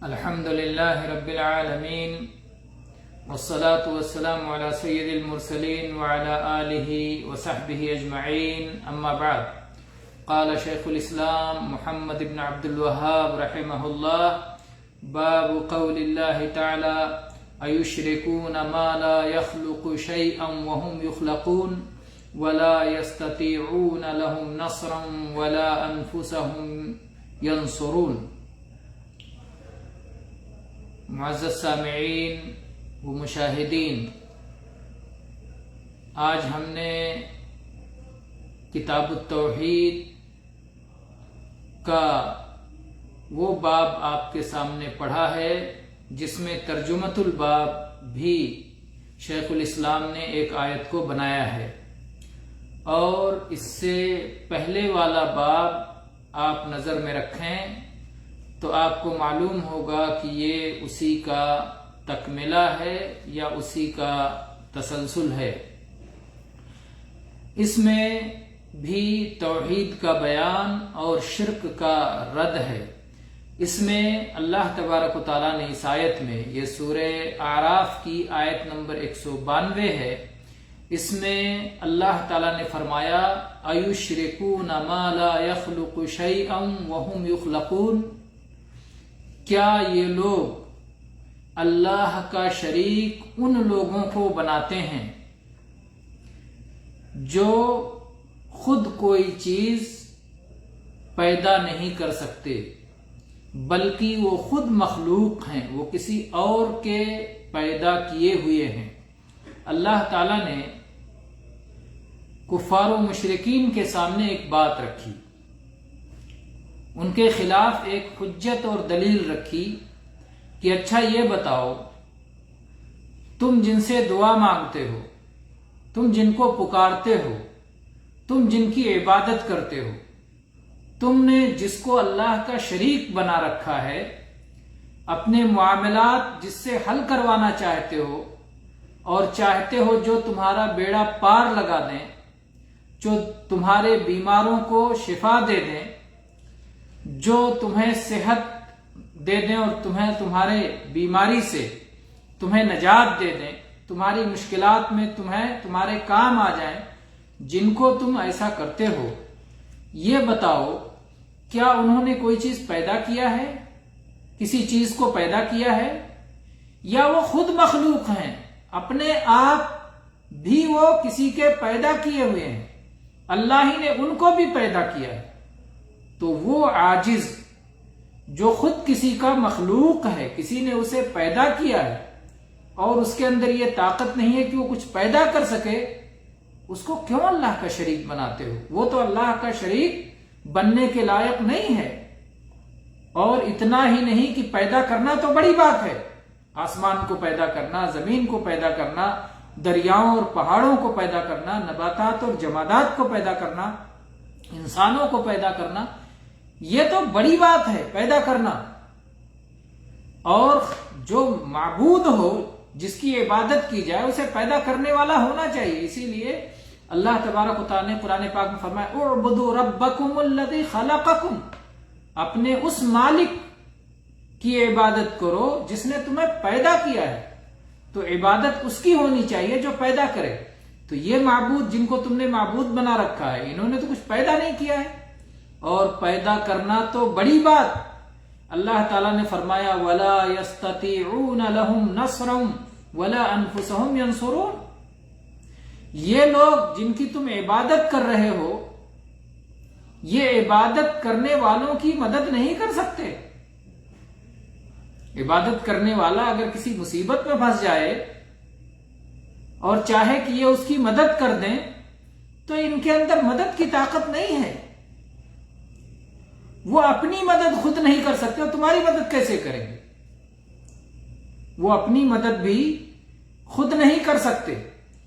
الحمد لله رب العالمين والصلاة والسلام على سيد المرسلين وعلى آله وصحبه أجمعين أما بعد قال شيخ الإسلام محمد بن عبد الوهاب رحمه الله باب قول الله تعالى أيشركون ما لا يخلق شيئا وهم يخلقون ولا يستطيعون لهم نصرا ولا أنفسهم ينصرون۔ معزز سامعین و مشاہدین، آج ہم نے کتاب التوحید کا وہ باب آپ کے سامنے پڑھا ہے جس میں ترجمۃ الباب بھی شیخ الاسلام نے ایک آیت کو بنایا ہے، اور اس سے پہلے والا باب آپ نظر میں رکھیں تو آپ کو معلوم ہوگا کہ یہ اسی کا تکملہ ہے یا اسی کا تسلسل ہے۔ اس میں بھی توحید کا بیان اور شرک کا رد ہے۔ اس میں اللہ تبارک و تعالیٰ نے اس آیت میں، یہ سورہ اعراف کی آیت نمبر 192 ہے، اس میں اللہ تعالیٰ نے فرمایا اَيُشْرِكُونَ مَا لَا يَخْلُقُ شَيْئًا وَهُمْ يُخْلَقُونَ، کیا یہ لوگ اللہ کا شریک ان لوگوں کو بناتے ہیں جو خود کوئی چیز پیدا نہیں کر سکتے، بلکہ وہ خود مخلوق ہیں، وہ کسی اور کے پیدا کیے ہوئے ہیں۔ اللہ تعالیٰ نے کفار و مشرکین کے سامنے ایک بات رکھی، ان کے خلاف ایک حجت اور دلیل رکھی کہ اچھا یہ بتاؤ، تم جن سے دعا مانگتے ہو، تم جن کو پکارتے ہو، تم جن کی عبادت کرتے ہو، تم نے جس کو اللہ کا شریک بنا رکھا ہے، اپنے معاملات جس سے حل کروانا چاہتے ہو اور چاہتے ہو جو تمہارا بیڑا پار لگا دیں، جو تمہارے بیماروں کو شفا دے دیں، جو تمہیں صحت دے دیں اور تمہارے بیماری سے تمہیں نجات دے دیں، تمہاری مشکلات میں تمہارے کام آ جائیں، جن کو تم ایسا کرتے ہو، یہ بتاؤ کیا انہوں نے کوئی چیز پیدا کیا ہے، کسی چیز کو پیدا کیا ہے، یا وہ خود مخلوق ہیں، اپنے آپ بھی وہ کسی کے پیدا کیے ہوئے ہیں، اللہ ہی نے ان کو بھی پیدا کیا ہے؟ تو وہ عاجز جو خود کسی کا مخلوق ہے، کسی نے اسے پیدا کیا ہے اور اس کے اندر یہ طاقت نہیں ہے کہ وہ کچھ پیدا کر سکے، اس کو کیوں اللہ کا شریک بناتے ہو؟ وہ تو اللہ کا شریک بننے کے لائق نہیں ہے۔ اور اتنا ہی نہیں کہ پیدا کرنا تو بڑی بات ہے، آسمان کو پیدا کرنا، زمین کو پیدا کرنا، دریاؤں اور پہاڑوں کو پیدا کرنا، نباتات اور جمادات کو پیدا کرنا، انسانوں کو پیدا کرنا، یہ تو بڑی بات ہے پیدا کرنا۔ اور جو معبود ہو، جس کی عبادت کی جائے، اسے پیدا کرنے والا ہونا چاہیے۔ اسی لیے اللہ تبارک و تعالیٰ نے قرآن پاک میں فرمایا اعبدوا ربکم الذی خلقکم، اپنے اس مالک کی عبادت کرو جس نے تمہیں پیدا کیا ہے۔ تو عبادت اس کی ہونی چاہیے جو پیدا کرے۔ تو یہ معبود جن کو تم نے معبود بنا رکھا ہے، انہوں نے تو کچھ پیدا نہیں کیا ہے، اور پیدا کرنا تو بڑی بات۔ اللہ تعالیٰ نے فرمایا وَلَا يَسْتَطِيعُونَ لَهُمْ نَصْرًا وَلَا أَنفُسَهُمْ يَنصُرُونَ، یہ لوگ جن کی تم عبادت کر رہے ہو، یہ عبادت کرنے والوں کی مدد نہیں کر سکتے۔ عبادت کرنے والا اگر کسی مصیبت میں پھنس جائے اور چاہے کہ یہ اس کی مدد کر دیں، تو ان کے اندر مدد کی طاقت نہیں ہے، وہ اپنی مدد خود نہیں کر سکتے، اور تمہاری مدد کیسے کریں گے؟ وہ اپنی مدد بھی خود نہیں کر سکتے،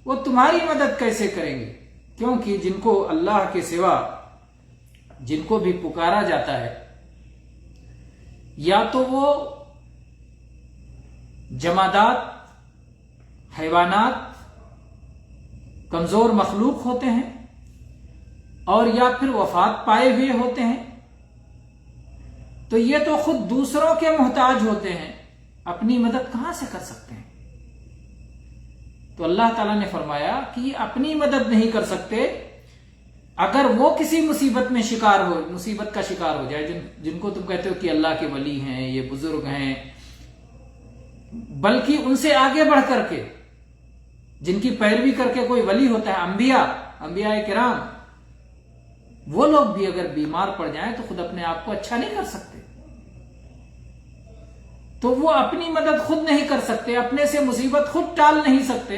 وہ تمہاری مدد کیسے کریں گے؟ کیونکہ جن کو اللہ کے سوا جن کو بھی پکارا جاتا ہے، یا تو وہ جمادات، حیوانات، کمزور مخلوق ہوتے ہیں، اور یا پھر وفات پائے ہوئے ہوتے ہیں، تو یہ تو خود دوسروں کے محتاج ہوتے ہیں، اپنی مدد کہاں سے کر سکتے ہیں؟ تو اللہ تعالیٰ نے فرمایا کہ یہ اپنی مدد نہیں کر سکتے اگر وہ کسی مصیبت میں مصیبت کا شکار ہو جائے، جن کو تم کہتے ہو کہ اللہ کے ولی ہیں، یہ بزرگ ہیں، بلکہ ان سے آگے بڑھ کر کے جن کی پیروی کر کے کوئی ولی ہوتا ہے، انبیاء کرام، وہ لوگ بھی اگر بیمار پڑ جائیں تو خود اپنے آپ کو اچھا نہیں کر سکتے، تو وہ اپنی مدد خود نہیں کر سکتے، اپنے سے مصیبت خود ٹال نہیں سکتے،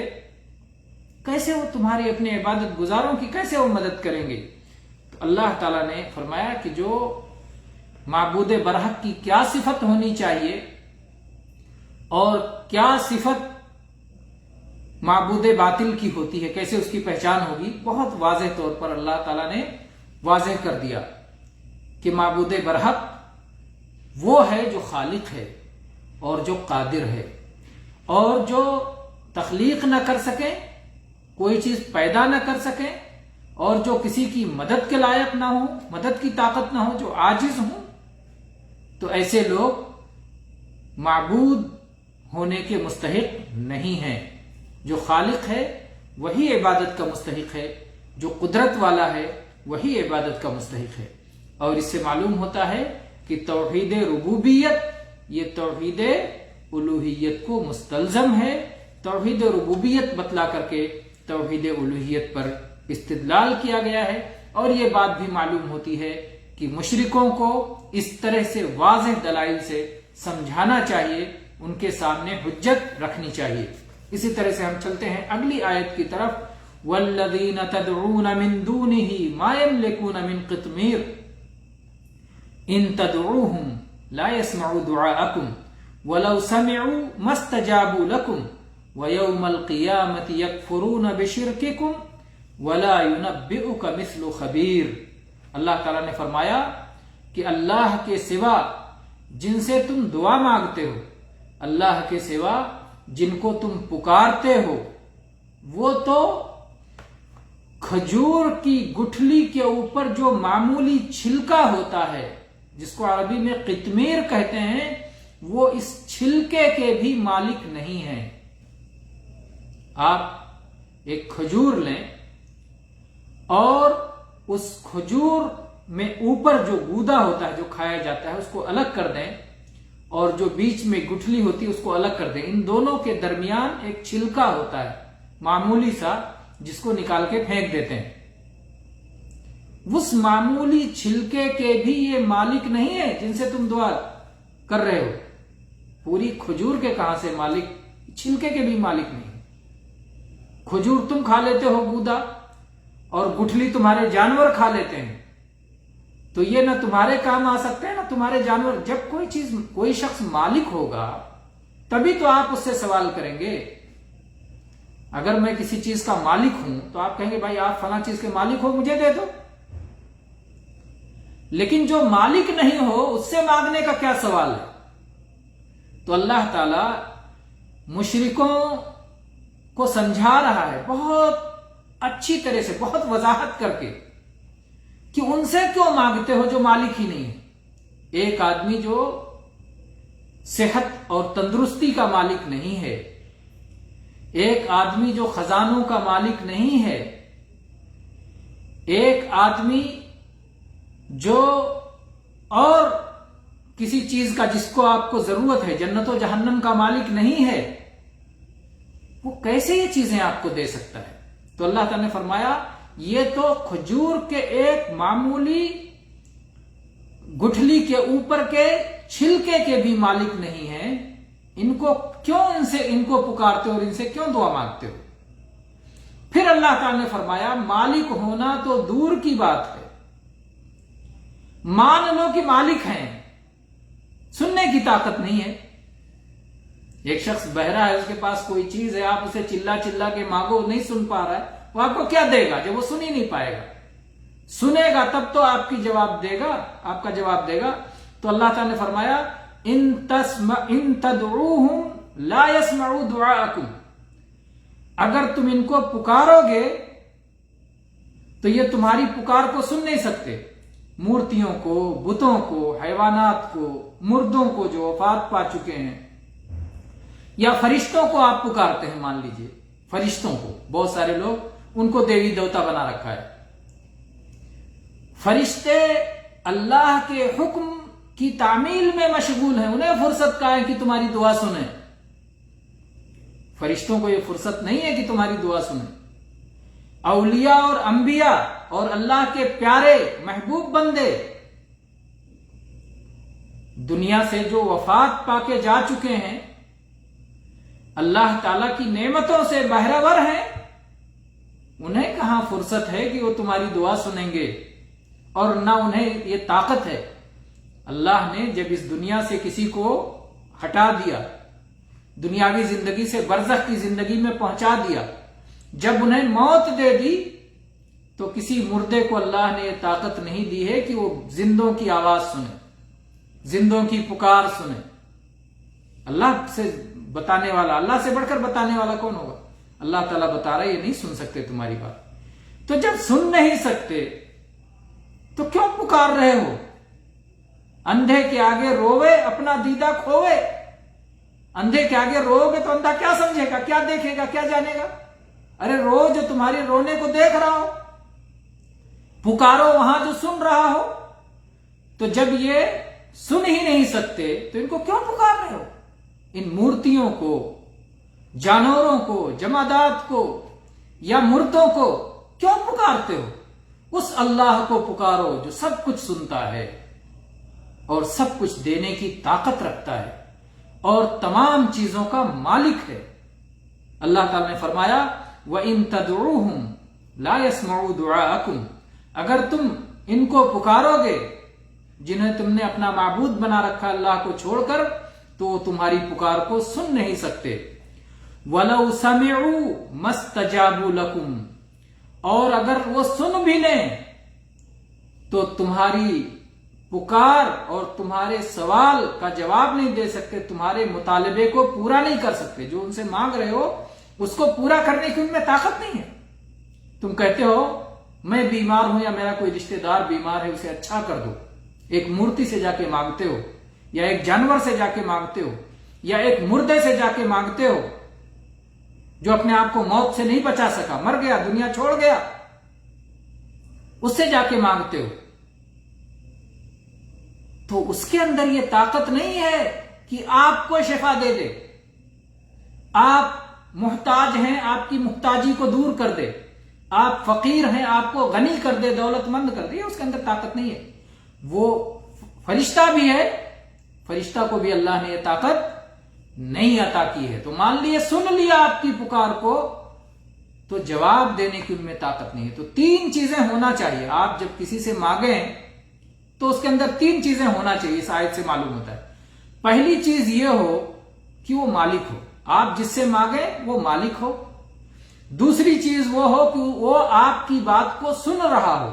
کیسے وہ تمہاری اپنے عبادت گزاروں کی کیسے وہ مدد کریں گے؟ تو اللہ تعالیٰ نے فرمایا کہ جو معبود برحق کی کیا صفت ہونی چاہیے اور کیا صفت معبود باطل کی ہوتی ہے، کیسے اس کی پہچان ہوگی، بہت واضح طور پر اللہ تعالیٰ نے واضح کر دیا کہ معبود برحق وہ ہے جو خالق ہے اور جو قادر ہے اور جو تخلیق نہ کر سکے، کوئی چیز پیدا نہ کر سکے، اور جو کسی کی مدد کے لائق نہ ہو، مدد کی طاقت نہ ہو، جو عاجز ہوں، تو ایسے لوگ معبود ہونے کے مستحق نہیں ہیں۔ جو خالق ہے وہی عبادت کا مستحق ہے، جو قدرت والا ہے وہی عبادت کا مستحق ہے۔ اور اس سے معلوم ہوتا ہے کہ توحید ربوبیت یہ توحید الوہیت کو مستلزم ہے۔ توحید ربوبیت بتلا کر کے توحید الوہیت پر استدلال کیا گیا ہے، اور یہ بات بھی معلوم ہوتی ہے کہ مشرکوں کو اس طرح سے واضح دلائل سے سمجھانا چاہیے، ان کے سامنے حجت رکھنی چاہیے۔ اسی طرح سے ہم چلتے ہیں اگلی آیت کی طرف، وَالَّذِينَ تَدْعُونَ مِن دُونِهِ مَا يَمْلِكُونَ مِن قِطْمِيرٍ إِن تَدْعُوهُمْ لَا يَسْمَعُوا دُعَاءَكُمْ وَلَوْ سَمِعُوا مَا اسْتَجَابُوا لَكُمْ وَيَوْمَ الْقِيَامَةِ يَكْفُرُونَ بِشِرْكِكُمْ وَلَا يُنَبِّئُكَ مِثْلُ خَبِيرٍ۔ اللہ تعالیٰ نے فرمایا کہ اللہ کے سوا جن سے تم دعا مانگتے ہو، اللہ کے سوا جن کو تم پکارتے ہو، وہ تو کھجور کی گٹھلی کے اوپر جو معمولی چھلکا ہوتا ہے، جس کو عربی میں قطمیر کہتے ہیں، وہ اس چھلکے کے بھی مالک نہیں ہیں۔ آپ ایک کھجور لیں اور اس کھجور میں اوپر جو گودا ہوتا ہے جو کھایا جاتا ہے اس کو الگ کر دیں، اور جو بیچ میں گٹھلی ہوتی ہے اس کو الگ کر دیں، ان دونوں کے درمیان ایک چھلکا ہوتا ہے معمولی سا، جس کو نکال کے پھینک دیتے ہیں۔ اس معمولی چھلکے کے بھی یہ مالک نہیں ہے جن سے تم دعا کر رہے ہو۔ پوری کھجور کے کہاں سے مالک، چھلکے کے بھی مالک نہیں۔ کھجور تم کھا لیتے ہو گودا، اور گٹھلی تمہارے جانور کھا لیتے ہیں، تو یہ نہ تمہارے کام آ سکتے ہیں نہ تمہارے جانور۔ جب کوئی شخص مالک ہوگا تبھی تو آپ اس سے سوال کریں گے۔ اگر میں کسی چیز کا مالک ہوں تو آپ کہیں گے بھائی آپ فلاں چیز کے مالک ہو، مجھے دے دو۔ لیکن جو مالک نہیں ہو اس سے مانگنے کا کیا سوال ہے؟ تو اللہ تعالی مشرکوں کو سمجھا رہا ہے بہت اچھی طرح سے، بہت وضاحت کر کے، کہ ان سے کیوں مانگتے ہو جو مالک ہی نہیں ہے۔ ایک آدمی جو صحت اور تندرستی کا مالک نہیں ہے، ایک آدمی جو خزانوں کا مالک نہیں ہے، ایک آدمی جو اور کسی چیز کا جس کو آپ کو ضرورت ہے، جنت و جہنم کا مالک نہیں ہے، وہ کیسے یہ چیزیں آپ کو دے سکتا ہے؟ تو اللہ تعالیٰ نے فرمایا یہ تو کھجور کے ایک معمولی گٹھلی کے اوپر کے چھلکے کے بھی مالک نہیں ہیں، ان کو پکارتے ہو اور ان سے کیوں دعا مانگتے ہو؟ پھر اللہ تعالیٰ نے فرمایا مالک ہونا تو دور کی بات ہے، مان لو کہ مالک ہیں، سننے کی طاقت نہیں ہے۔ ایک شخص بہرا ہے، اس کے پاس کوئی چیز ہے، آپ اسے چلا چلا کے مانگو، نہیں سن پا رہا ہے، وہ آپ کو کیا دے گا جب وہ سن ہی نہیں پائے گا؟ سنے گا تب تو آپ کا جواب دے گا۔ تو اللہ تعالیٰ نے فرمایا ان تدعوہم لا يسمعوا دعاءکم، اگر تم ان کو پکارو گے تو یہ تمہاری پکار کو سن نہیں سکتے۔ مورتیوں کو، بتوں کو، حیوانات کو، مردوں کو جو وفات پا چکے ہیں، یا فرشتوں کو آپ پکارتے ہیں. مان لیجئے فرشتوں کو، بہت سارے لوگ ان کو دیوی دیوتا بنا رکھا ہے. فرشتے اللہ کے حکم کی تعمیل میں مشغول ہیں، انہیں فرصت کہاں ہے کہ تمہاری دعا سنیں؟ فرشتوں کو یہ فرصت نہیں ہے کہ تمہاری دعا سنیں. اولیاء اور انبیاء اور اللہ کے پیارے محبوب بندے دنیا سے جو وفات پا کے جا چکے ہیں، اللہ تعالی کی نعمتوں سے بہرہ ہیں، انہیں کہاں فرصت ہے کہ وہ تمہاری دعا سنیں گے؟ اور نہ انہیں یہ طاقت ہے. اللہ نے جب اس دنیا سے کسی کو ہٹا دیا، دنیاوی زندگی سے برزخ کی زندگی میں پہنچا دیا، جب انہیں موت دے دی، تو کسی مردے کو اللہ نے یہ طاقت نہیں دی ہے کہ وہ زندوں کی آواز سنے، زندوں کی پکار سنے. اللہ سے بتانے والا، اللہ سے بڑھ کر بتانے والا کون ہوگا؟ اللہ تعالیٰ بتا رہا ہے یہ نہیں سن سکتے تمہاری بات. تو جب سن نہیں سکتے تو کیوں پکار رہے ہو؟ اندھے کے آگے روے اپنا دیدہ کھوے. اندھے کے آگے رو گے تو اندھا کیا سمجھے گا، کیا دیکھے گا، کیا جانے گا؟ ارے رو جو تمہارے رونے کو دیکھ رہا ہو، پکارو وہاں جو سن رہا ہو. تو جب یہ سن ہی نہیں سکتے تو ان کو کیوں پکار رہے ہو؟ ان مورتیوں کو، جانوروں کو، جمادات کو یا مردوں کو کیوں پکارتے ہو؟ اس اللہ کو پکارو جو سب کچھ سنتا ہے اور سب کچھ دینے کی طاقت رکھتا ہے اور تمام چیزوں کا مالک ہے. اللہ تعالی نے فرمایا وَإِن تَدْعُوهُمْ لَا يَسْمَعُوا دُعَاءَكُمْ، اگر تم ان کو پکارو گے جنہیں تم نے اپنا معبود بنا رکھا اللہ کو چھوڑ کر، تو وہ تمہاری پکار کو سن نہیں سکتے. وَلَوْ سَمِعُوا مَا اسْتَجَابُوا لَكُمْ، اور اگر وہ سن بھی لیں تو تمہاری پکار اور تمہارے سوال کا جواب نہیں دے سکتے، تمہارے مطالبے کو پورا نہیں کر سکتے. جو ان سے مانگ رہے ہو اس کو پورا کرنے کی ان میں طاقت نہیں ہے. تم کہتے ہو میں بیمار ہوں یا میرا کوئی رشتہ دار بیمار ہے، اسے اچھا کر دو. ایک مورتی سے جا کے مانگتے ہو، یا ایک جانور سے جا کے مانگتے ہو، یا ایک مردے سے جا کے مانگتے ہو جو اپنے آپ کو موت سے نہیں بچا سکا، مر گیا، دنیا چھوڑ گیا، اس سے جا کے مانگتے ہو. تو اس کے اندر یہ طاقت نہیں ہے کہ آپ کو شفا دے دے. آپ محتاج ہیں، آپ کی محتاجی کو دور کر دے. آپ فقیر ہیں، آپ کو غنی کر دے، دولت مند کر دے. اس کے اندر طاقت نہیں ہے. وہ فرشتہ بھی ہے، فرشتہ کو بھی اللہ نے یہ طاقت نہیں عطا کی ہے. تو مان لیے سن لیا آپ کی پکار کو، تو جواب دینے کی ان میں طاقت نہیں ہے. تو تین چیزیں ہونا چاہیے. آپ جب کسی سے مانگیں تو اس کے اندر تین چیزیں ہونا چاہیے. اس آیت سے معلوم ہوتا ہے. پہلی چیز یہ ہو کہ وہ مالک ہو. آپ جس سے مانگیں وہ مالک ہو. دوسری چیز وہ ہو کہ وہ آپ کی بات کو سن رہا ہو.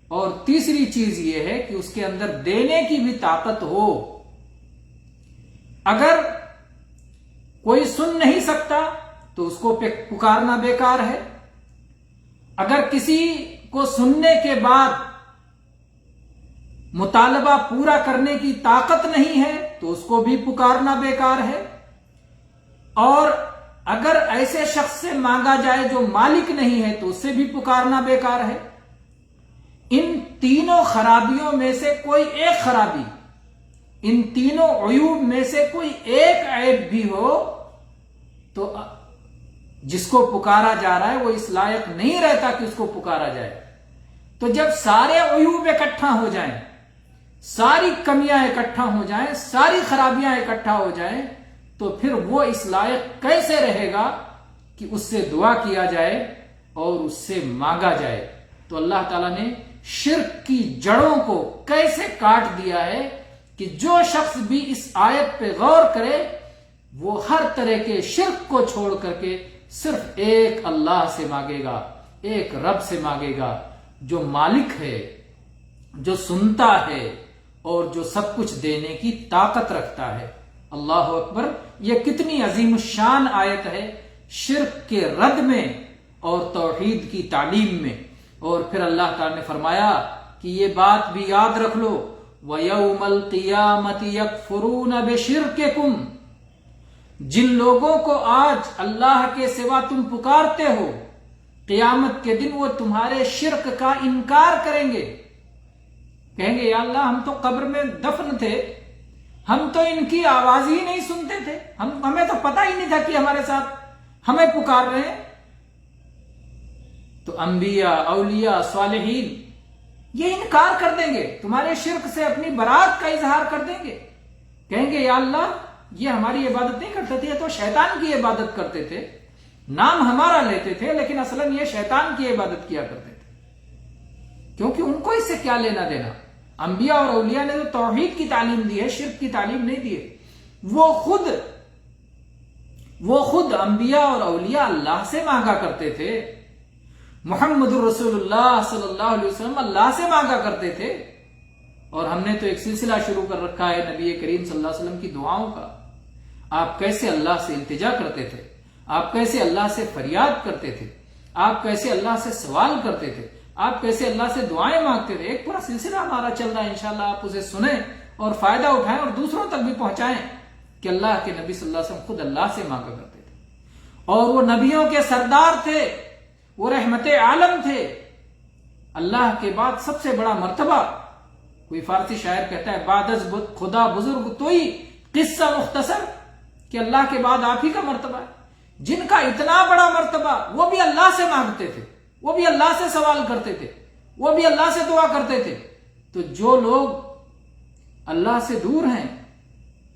اور تیسری چیز یہ ہے کہ اس کے اندر دینے کی بھی طاقت ہو. اگر کوئی سن نہیں سکتا تو اس کو پکارنا بیکار ہے. اگر کسی کو سننے کے بعد مطالبہ پورا کرنے کی طاقت نہیں ہے تو اس کو بھی پکارنا بیکار ہے. اور اگر ایسے شخص سے مانگا جائے جو مالک نہیں ہے تو اس سے بھی پکارنا بیکار ہے. ان تینوں خرابیوں میں سے کوئی ایک خرابی، ان تینوں عیوب میں سے کوئی ایک عیب بھی ہو تو جس کو پکارا جا رہا ہے وہ اس لائق نہیں رہتا کہ اس کو پکارا جائے. تو جب سارے عیوب اکٹھا ہو جائیں، ساری کمیاں اکٹھا ہو جائیں، ساری خرابیاں اکٹھا ہو جائیں، تو پھر وہ اس لائق کیسے رہے گا کہ اس سے دعا کیا جائے اور اس سے مانگا جائے. تو اللہ تعالیٰ نے شرک کی جڑوں کو کیسے کاٹ دیا ہے کہ جو شخص بھی اس آیت پہ غور کرے وہ ہر طرح کے شرک کو چھوڑ کر کے صرف ایک اللہ سے مانگے گا، ایک رب سے مانگے گا جو مالک ہے، جو سنتا ہے اور جو سب کچھ دینے کی طاقت رکھتا ہے. اللہ اکبر. یہ کتنی عظیم الشان آیت ہے شرک کے رد میں اور توحید کی تعلیم میں. اور پھر اللہ تعالی نے فرمایا کہ یہ بات بھی یاد رکھ لو وَيَوْمَ الْقِيَامَةِ يَكْفُرُونَ بِشِرْكِكُمْ، جن لوگوں کو آج اللہ کے سوا تم پکارتے ہو، قیامت کے دن وہ تمہارے شرک کا انکار کریں گے، کہیں گے یا اللہ ہم تو قبر میں دفن تھے، ہم تو ان کی آواز ہی نہیں سنتے تھے، ہمیں تو پتہ ہی نہیں تھا کہ ہمارے ساتھ ہمیں پکار رہے ہیں۔ تو انبیاء، اولیاء، صالحین یہ انکار کر دیں گے، تمہارے شرک سے اپنی برات کا اظہار کر دیں گے، کہیں گے یا اللہ یہ ہماری عبادت نہیں کرتے تھے، یہ تو شیطان کی عبادت کرتے تھے، نام ہمارا لیتے تھے لیکن اصلاً یہ شیطان کی عبادت کیا کرتے تھے، کیونکہ ان کو اس سے کیا لینا دینا۔ انبیاء اور اولیاء نے تو توحید کی تعلیم دی ہے، شرک کی تعلیم نہیں دی ہے۔ وہ خود انبیاء اور اولیاء اللہ سے مانگا کرتے تھے، محمد الرسول اللہ صلی اللہ علیہ وسلم اللہ سے مانگا کرتے تھے، اور ہم نے تو ایک سلسلہ شروع کر رکھا ہے نبی کریم صلی اللہ علیہ وسلم کی دعاؤں کا۔ آپ کیسے اللہ سے التجا کرتے تھے، آپ کیسے اللہ سے فریاد کرتے تھے، آپ کیسے اللہ سے سوال کرتے تھے، آپ کیسے اللہ سے دعائیں مانگتے تھے، ایک پورا سلسلہ ہمارا چل رہا ہے، انشاءاللہ آپ اسے سنیں اور فائدہ اٹھائیں اور دوسروں تک بھی پہنچائیں کہ اللہ کے نبی صلی اللہ علیہ وسلم خود اللہ سے مانگا کرتے تھے، اور وہ نبیوں کے سردار تھے، وہ رحمت عالم تھے۔ اللہ کے بعد سب سے بڑا مرتبہ، کوئی فارسی شاعر کہتا ہے بعد از خدا بزرگ توئی قصہ مختصر، کہ اللہ کے بعد آپ ہی کا مرتبہ ہے۔ جن کا اتنا بڑا مرتبہ، وہ بھی اللہ سے مانگتے تھے، وہ بھی اللہ سے سوال کرتے تھے، وہ بھی اللہ سے دعا کرتے تھے۔ تو جو لوگ اللہ سے دور ہیں،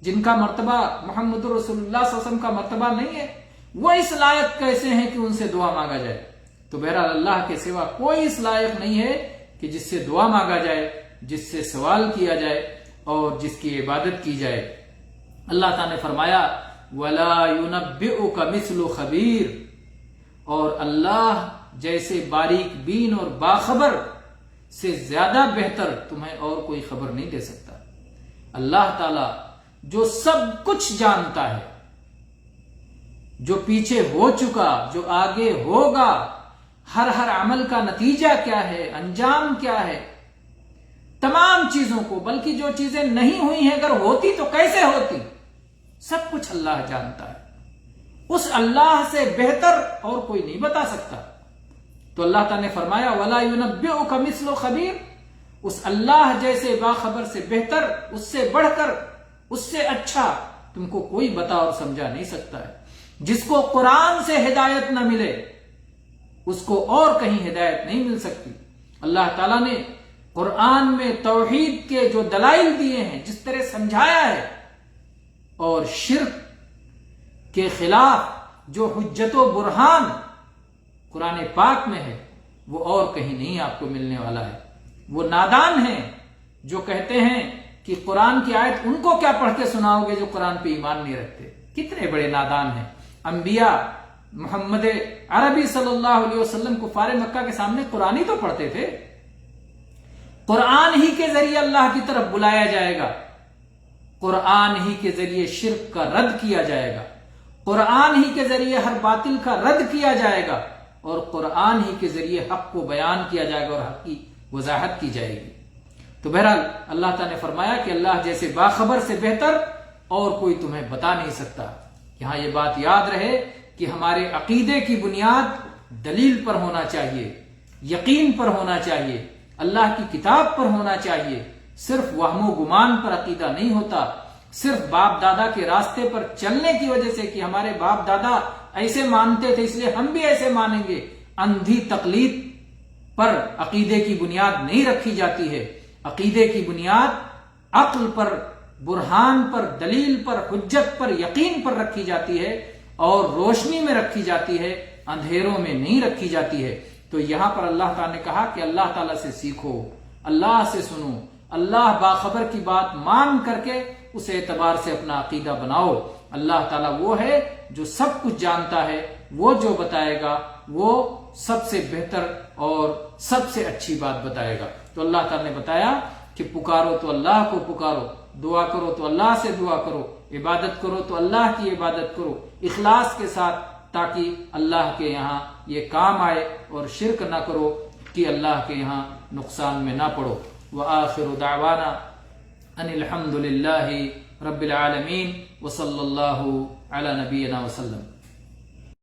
جن کا مرتبہ محمد رسول اللہ صلی اللہ علیہ وسلم کا مرتبہ نہیں ہے، وہ اس لائق کیسے ہیں کہ ان سے دعا مانگا جائے؟ تو بہرحال اللہ کے سوا کوئی اس لائق نہیں ہے کہ جس سے دعا مانگا جائے، جس سے سوال کیا جائے اور جس کی عبادت کی جائے۔ اللہ تعالیٰ نے فرمایا وَلَا يُنَبِّئُكَ مِثْلُ خَبِيرٍ، اور اللہ جیسے باریک بین اور باخبر سے زیادہ بہتر تمہیں اور کوئی خبر نہیں دے سکتا۔ اللہ تعالیٰ جو سب کچھ جانتا ہے، جو پیچھے ہو چکا، جو آگے ہوگا، ہر عمل کا نتیجہ کیا ہے، انجام کیا ہے، تمام چیزوں کو، بلکہ جو چیزیں نہیں ہوئی ہیں اگر ہوتی تو کیسے ہوتی، سب کچھ اللہ جانتا ہے۔ اس اللہ سے بہتر اور کوئی نہیں بتا سکتا۔ تو اللہ تعالیٰ نے فرمایا وَلَا يُنَبِّئُكَ مِثْلُ خَبِيرٍ، اس اللہ جیسے باخبر سے بہتر، اس سے بڑھ کر، اس سے اچھا تم کو کوئی بتا اور سمجھا نہیں سکتا ہے۔ جس کو قرآن سے ہدایت نہ ملے اس کو اور کہیں ہدایت نہیں مل سکتی۔ اللہ تعالیٰ نے قرآن میں توحید کے جو دلائل دیے ہیں، جس طرح سمجھایا ہے، اور شرک کے خلاف جو حجت و برہان قرآن پاک میں ہے، وہ اور کہیں نہیں آپ کو ملنے والا ہے۔ وہ نادان ہیں جو کہتے ہیں کہ قرآن کی آیت ان کو کیا پڑھ کے سناؤ گے جو قرآن پہ ایمان نہیں رکھتے۔ کتنے بڑے نادان ہیں۔ انبیاء محمد عربی صلی اللہ علیہ وسلم کفار مکہ کے سامنے قرآن ہی تو پڑھتے تھے۔ قرآن ہی کے ذریعے اللہ کی طرف بلایا جائے گا، قرآن ہی کے ذریعے شرک کا رد کیا جائے گا، قرآن ہی کے ذریعے ہر باطل کا رد کیا جائے گا، اور قرآن ہی کے ذریعے حق کو بیان کیا جائے گا اور حق کی وضاحت کی جائے گی۔ تو بہرحال اللہ تعالیٰ نے فرمایا کہ اللہ جیسے باخبر سے بہتر اور کوئی تمہیں بتا نہیں سکتا۔ یہاں یہ بات یاد رہے کہ ہمارے عقیدے کی بنیاد دلیل پر ہونا چاہیے، یقین پر ہونا چاہیے، اللہ کی کتاب پر ہونا چاہیے۔ صرف وہم و گمان پر عقیدہ نہیں ہوتا، صرف باپ دادا کے راستے پر چلنے کی وجہ سے کہ ہمارے باپ دادا ایسے مانتے تھے اس لیے ہم بھی ایسے مانیں گے، اندھی تقلید پر عقیدے کی بنیاد نہیں رکھی جاتی ہے۔ عقیدے کی بنیاد عقل پر، برہان پر، دلیل پر، حجت پر، یقین پر رکھی جاتی ہے، اور روشنی میں رکھی جاتی ہے، اندھیروں میں نہیں رکھی جاتی ہے۔ تو یہاں پر اللہ تعالیٰ نے کہا کہ اللہ تعالیٰ سے سیکھو، اللہ سے سنو، اللہ باخبر کی بات مان کر کے اس اعتبار سے اپنا عقیدہ بناؤ۔ اللہ تعالیٰ وہ ہے جو سب کچھ جانتا ہے، وہ جو بتائے گا وہ سب سے بہتر اور سب سے اچھی بات بتائے گا۔ تو اللہ تعالیٰ نے بتایا کہ پکارو تو اللہ کو پکارو، دعا کرو تو اللہ سے دعا کرو، عبادت کرو تو اللہ کی عبادت کرو اخلاص کے ساتھ، تاکہ اللہ کے یہاں یہ کام آئے، اور شرک نہ کرو کہ اللہ کے یہاں نقصان میں نہ پڑو۔ وآخر دعوانا ان الحمد للہ رب العالمین وصلی اللہ علی نبینا وسلم۔